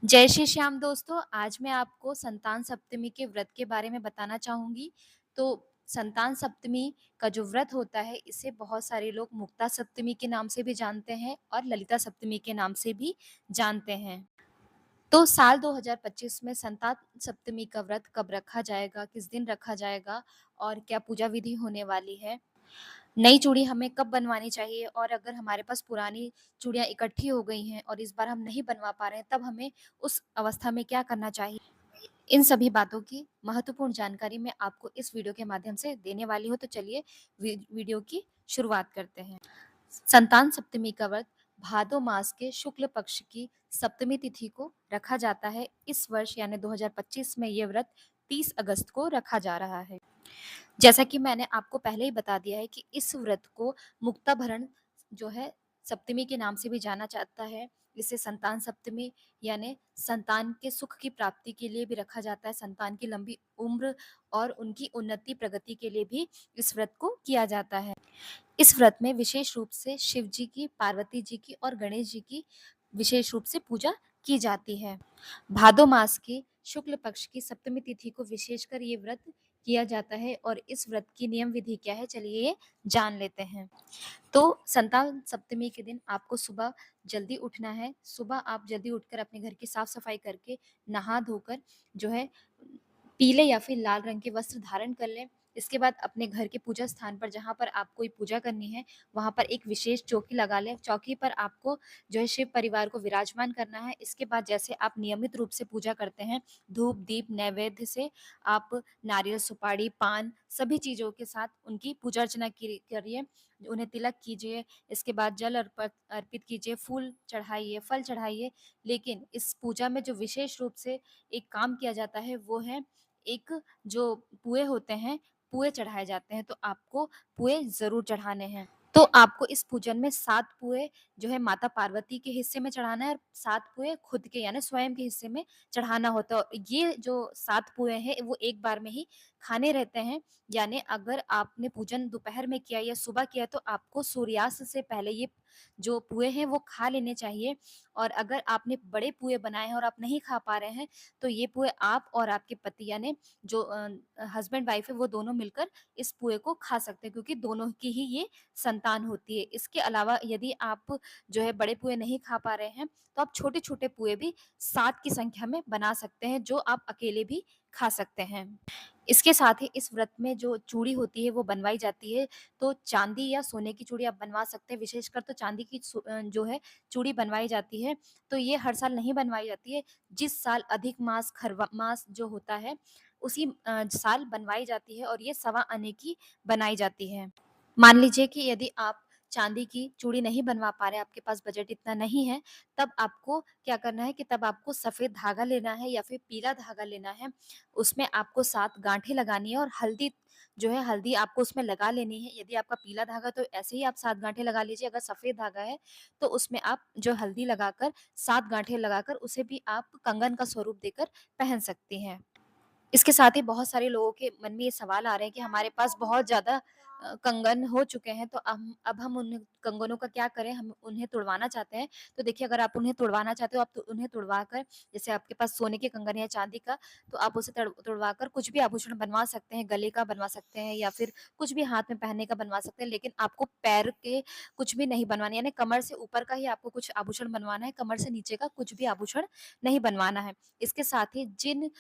जय श्री श्याम दोस्तों, आज मैं आपको संतान सप्तमी के व्रत के बारे में बताना चाहूँगी। तो संतान सप्तमी का जो व्रत होता है, इसे बहुत सारे लोग मुक्ता सप्तमी के नाम से भी जानते हैं और ललिता सप्तमी के नाम से भी जानते हैं। तो साल 2025 में संतान सप्तमी का व्रत कब रखा जाएगा, किस दिन रखा जाएगा और क्या पूजा विधि होने वाली है? नई चूड़ी हमें कब बनवानी चाहिए और अगर हमारे पास पुरानी चूड़ियाँ इकट्ठी हो गई हैं और इस बार हम नहीं बनवा पा रहे हैं, तब हमें उस अवस्था में क्या करना चाहिए? इन सभी बातों की महत्वपूर्ण जानकारी मैं आपको इस वीडियो के माध्यम से देने वाली हूँ, तो चलिए वीडियो की शुरुआत करते हैं। संतान सप्तमी का व्रत भादो मास के शुक्ल पक्ष की सप्तमी तिथि को रखा जाता है। इस वर्ष यानी 2025 में ये व्रत 30 अगस्त को रखा जा रहा है। जैसा कि मैंने आपको पहले ही बता दिया है कि इस व्रत को मुक्ताभरण जो है सप्तमी के नाम से भी जाना जाता है। इसे संतान सप्तमी यानी संतान के सुख की प्राप्ति के लिए भी रखा जाता है। संतान की लंबी उम्र और उनकी उन्नति प्रगति के लिए भी इस व्रत को किया जाता है। इस व्रत में विशेष रूप से शिव जी की, पार्वती जी की और गणेश जी की विशेष रूप से पूजा की जाती है। भादो मास की शुक्ल पक्ष की सप्तमी तिथि को विशेषकर ये व्रत किया जाता है और इस व्रत की नियम विधि क्या है, चलिए ये जान लेते हैं। तो संतान सप्तमी के दिन आपको सुबह जल्दी उठना है। सुबह आप जल्दी उठकर अपने घर की साफ सफाई करके नहा धोकर जो है पीले या फिर लाल रंग के वस्त्र धारण कर लें। इसके बाद अपने घर के पूजा स्थान पर जहाँ पर आपको कोई पूजा करनी है, वहाँ पर एक विशेष चौकी लगा लें। चौकी पर आपको जो है शिव परिवार को विराजमान करना है। इसके बाद जैसे आप नियमित रूप से पूजा करते हैं, धूप, दीप, नैवेद्य से आप नारियल, सुपारी, पान सभी चीज़ों के साथ उनकी पूजा अर्चना करिए, उन्हें तिलक कीजिए। इसके बाद जल अर्पित कीजिए, फूल चढ़ाइए, फल चढ़ाइए। लेकिन इस पूजा में जो विशेष रूप से एक काम किया जाता है, वो है एक जो पुए होते हैं, पुए चढ़ाए जाते हैं, तो आपको पुए ज़रूर चढ़ाने हैं। तो आपको इस पूजन में 7 पुए जो है माता पार्वती के हिस्से में चढ़ाना है और 7 पुए खुद के यानी स्वयं के हिस्से में चढ़ाना होता है। और ये जो 7 पुए हैं, वो एक बार में ही खाने रहते हैं। यानी अगर आपने पूजन दोपहर में किया या सुबह किया, तो आपको सूर्यास्त से पहले ये जो पुए हैं, वो खा लेने चाहिए। और अगर आपने बड़े पुए बनाए हैं और आप नहीं खा पा रहे हैं, तो ये पुए आप और आपके पति यानी जो हस्बैंड वाइफ है, वो दोनों मिलकर इस पुए को खा सकते हैं, क्योंकि दोनों की ही ये संतान होती है। इसके अलावा यदि आप जो है बड़े पुए नहीं खा पा रहे हैं, तो आप छोटे-छोटे पुए भी 7 की संख्या में बना सकते हैं, जो आप अकेले भी खा सकते हैं। इसके साथ ही इस व्रत में जो चूड़ी होती है, वो बनवाई जाती है। तो चांदी या सोने की चूड़ी आप बनवा सकते हैं, विशेषकर तो चांदी की जो है चूड़ी बनवाई जाती है। तो ये हर साल नहीं बनवाई जाती है। जिस साल अधिक मास, खरवा मास जो होता है, उसी साल बनवाई जाती है और ये सवा आने की बनाई जाती है। मान लीजिए कि यदि आप चांदी की चूड़ी नहीं बनवा पा रहे हैं, आपके पास बजट इतना नहीं है, तब आपको क्या करना है कि तब आपको सफ़ेद धागा लेना है या फिर पीला धागा लेना है। उसमें आपको 7 गाँठें लगानी है और हल्दी जो है, हल्दी आपको उसमें लगा लेनी है। यदि आपका पीला धागा, तो ऐसे ही आप 7 गाँठें लगा लीजिए। अगर सफ़ेद धागा है, तो उसमें आप जो हल्दी लगाकर 7 गाँठें लगाकर उसे भी आप कंगन का स्वरूप देकर पहन सकती हैं। इसके साथ ही बहुत सारे लोगों के मन में ये सवाल आ रहे हैं कि हमारे पास बहुत ज़्यादा कंगन हो चुके हैं, तो अब हम उन कंगनों का क्या करें? हम उन्हें तुड़वाना चाहते हैं। तो देखिए, अगर आप उन्हें तुड़वाना चाहते हो, आप तो उन्हें तुड़वा कर, जैसे आपके पास सोने के कंगन है या चांदी का, तो आप उसे तुड़वा कर कुछ भी आभूषण बनवा सकते हैं, गले का बनवा सकते हैं या फिर कुछ भी हाथ में पहनने का बनवा सकते हैं। लेकिन आपको पैर के कुछ भी नहीं बनवाने, यानी कमर से ऊपर का ही आपको कुछ आभूषण बनवाना है, कमर से नीचे का कुछ भी आभूषण नहीं बनवाना है। इसके साथ ही जिन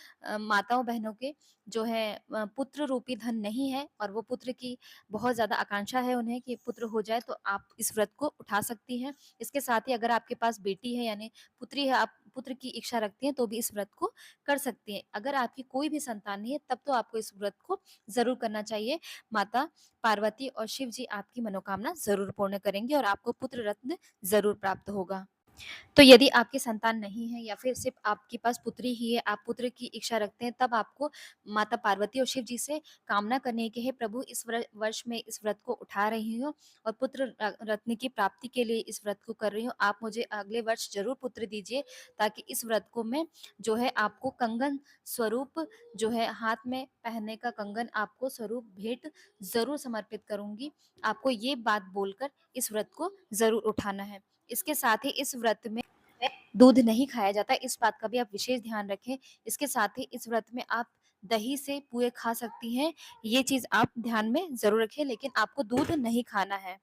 माताओं बहनों के जो है पुत्र रूपी धन नहीं है और वो पुत्र की बहुत ज़्यादा आकांक्षा है उन्हें कि पुत्र हो जाए, तो आप इस व्रत को उठा सकती हैं। इसके साथ ही अगर आपके पास बेटी है यानी पुत्री है, आप पुत्र की इच्छा रखती हैं, तो भी इस व्रत को कर सकती हैं। अगर आपकी कोई भी संतान नहीं है, तब तो आपको इस व्रत को ज़रूर करना चाहिए। माता पार्वती और शिव जी आपकी मनोकामना ज़रूर पूर्ण करेंगे और आपको पुत्र रत्न ज़रूर प्राप्त होगा। तो यदि आपकी संतान नहीं है या फिर सिर्फ आपके पास पुत्री ही है, आप पुत्र की इच्छा रखते हैं, तब आपको माता पार्वती और शिव जी से कामना करनी है कि हे प्रभु, इस वर्ष में इस व्रत को उठा रही हूँ और पुत्र रत्न की प्राप्ति के लिए इस व्रत को कर रही हूँ। आप मुझे अगले वर्ष ज़रूर पुत्र दीजिए, ताकि इस व्रत को मैं जो है आपको कंगन स्वरूप जो है हाथ में पहनने का कंगन आपको स्वरूप भेंट ज़रूर समर्पित करूँगी। आपको ये बात बोलकर इस व्रत को ज़रूर उठाना है। इसके साथ ही इस व्रत में दूध नहीं खाया जाता, इस बात का भी आप विशेष ध्यान रखें। इसके साथ ही इस व्रत में आप दही से पूए खा सकती हैं, ये चीज़ आप ध्यान में ज़रूर रखें, लेकिन आपको दूध नहीं खाना है।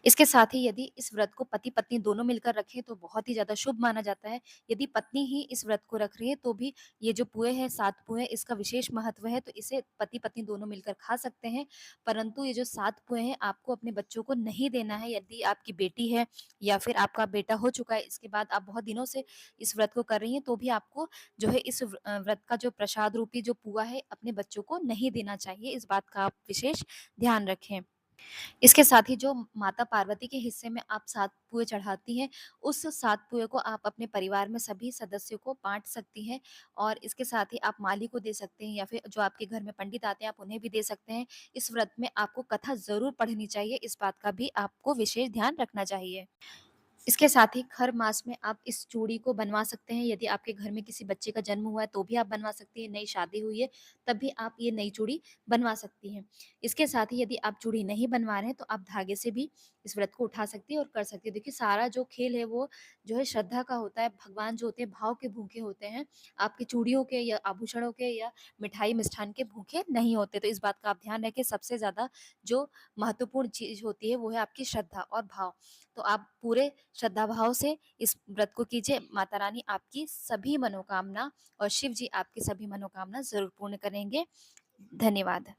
इसके साथ ही यदि इस व्रत को पति-पत्नी दोनों मिलकर रखें तो बहुत ही ज़्यादा शुभ माना जाता है। यदि पत्नी ही इस व्रत को रख रही है तो भी ये जो पुए हैं 7 पुए इसका विशेष महत्व है, तो इसे पति-पत्नी दोनों मिलकर खा सकते हैं। परंतु ये जो 7 पुए हैं आपको अपने बच्चों को नहीं देना है। यदि आपकी बेटी है या फिर आपका बेटा हो चुका है, इसके बाद आप बहुत दिनों से इस व्रत को कर रही हैं, तो भी आपको जो है इस व्रत का जो प्रसाद रूपी जो पुआ है अपने बच्चों को नहीं देना चाहिए। इस बात का आप विशेष ध्यान रखें। इसके साथ ही जो माता पार्वती के हिस्से में आप 7 पुए चढ़ाती हैं, उस 7 पुए को आप अपने परिवार में सभी सदस्यों को बाँट सकती हैं और इसके साथ ही आप माली को दे सकते हैं या फिर जो आपके घर में पंडित आते हैं, आप उन्हें भी दे सकते हैं। इस व्रत में आपको कथा ज़रूर पढ़नी चाहिए, इस बात का भी आपको विशेष ध्यान रखना चाहिए। इसके साथ ही खर मास में आप इस चूड़ी को बनवा सकते हैं, यदि आपके घर में किसी बच्चे का जन्म हुआ है तो भी आप बनवा सकती हैं, नई शादी हुई है तब भी आप ये नई चूड़ी बनवा सकती हैं। इसके साथ ही यदि आप चूड़ी नहीं बनवा रहे हैं तो आप धागे से भी इस व्रत को उठा सकती हैं और कर सकती हैं। देखिए सारा जो खेल है वो जो है श्रद्धा का होता है, भगवान जो होते हैं भाव के भूखे होते हैं, आपकी चूड़ियों के या आभूषणों के या मिठाई मिष्ठान के भूखे नहीं होते। तो इस बात का आप ध्यान रखें, सबसे ज़्यादा जो महत्वपूर्ण चीज़ होती है वो है आपकी श्रद्धा और भाव। तो आप पूरे श्रद्धा भाव से इस व्रत को कीजिए। माता रानी आपकी सभी मनोकामना और शिव जी आपकी सभी मनोकामना ज़रूर पूर्ण करेंगे। धन्यवाद।